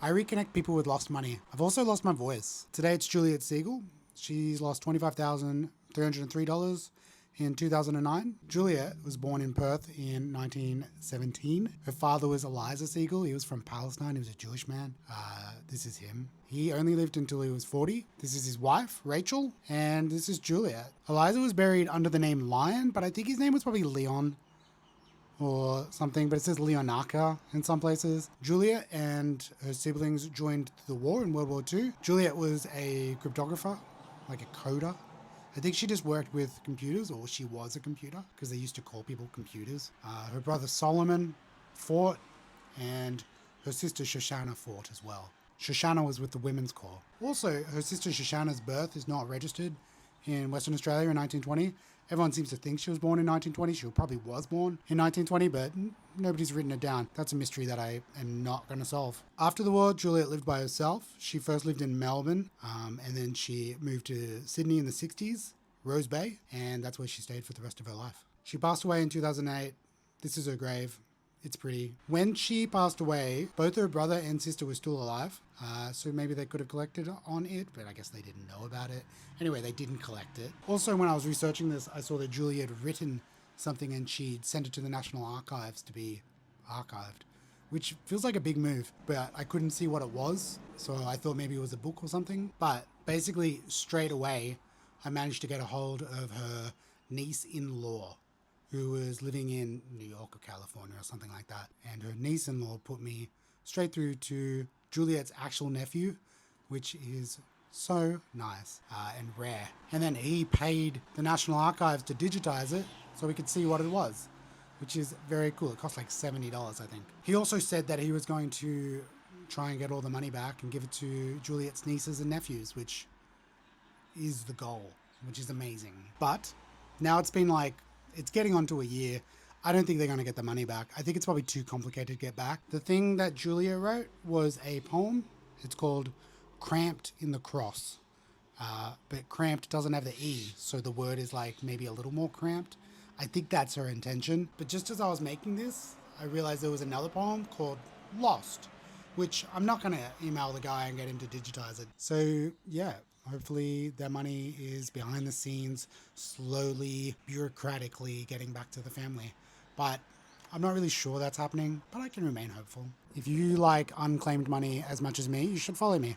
I reconnect people with lost money. I've also lost my voice. Today it's Juliet Segal. She's lost $25,303 in 2009. Juliet was born in Perth in 1917. Her father was Eliza Segal. He was from Palestine. He was a Jewish man. This is him. He only lived until he was 40. This is his wife, Rachel, and this is Juliet. Eliza was buried under the name Lion, but I think his name was probably Leon or something, but it says Leonarca in some places. Juliet and her siblings joined the war in World War II. Juliet was a cryptographer, like a coder. I think she just worked with computers, or she was a computer, because they used to call people computers. Her brother Solomon fought, and her sister Shoshana fought as well. Shoshana was with the Women's Corps. Also, her sister Shoshana's birth is not registered in Western Australia in 1920. Everyone seems to think she was born in 1920. She probably was born in 1920, but nobody's written it down. That's a mystery that I am not going to solve. After the war, Juliet lived by herself. She first lived in Melbourne, and then she moved to Sydney in the 60s, Rose Bay, and that's where she stayed for the rest of her life. She passed away in 2008. This is her grave. It's pretty. When she passed away, both her brother and sister were still alive, so maybe they could have collected on it, but I guess they didn't know about it. Anyway, they didn't collect it. Also, when I was researching this, I saw that Julie had written something and she'd sent it to the National Archives to be archived, which feels like a big move, but I couldn't see what it was, so I thought maybe it was a book or something. But basically, straight away, I managed to get a hold of her niece-in-law, who was living in New York or California or something like that. And her niece-in-law put me straight through to Juliet's actual nephew, which is so nice and rare. And then he paid the National Archives to digitize it so we could see what it was, which is very cool. It cost like $70, I think. He also said that he was going to try and get all the money back and give it to Juliet's nieces and nephews, which is the goal, which is amazing. But now it's been like, it's getting on to a year. I don't think they're going to get the money back. I think it's probably too complicated to get back. The thing that Julia wrote was a poem. It's called Cramped in the Cross. But cramped doesn't have the E, so the word is like maybe a little more cramped. I think that's her intention. But just as I was making this, I realized there was another poem called Lost, which I'm not going to email the guy and get him to digitize it. So yeah, hopefully their money is behind the scenes, slowly, bureaucratically getting back to the family. But I'm not really sure that's happening, but I can remain hopeful. If you like unclaimed money as much as me, you should follow me.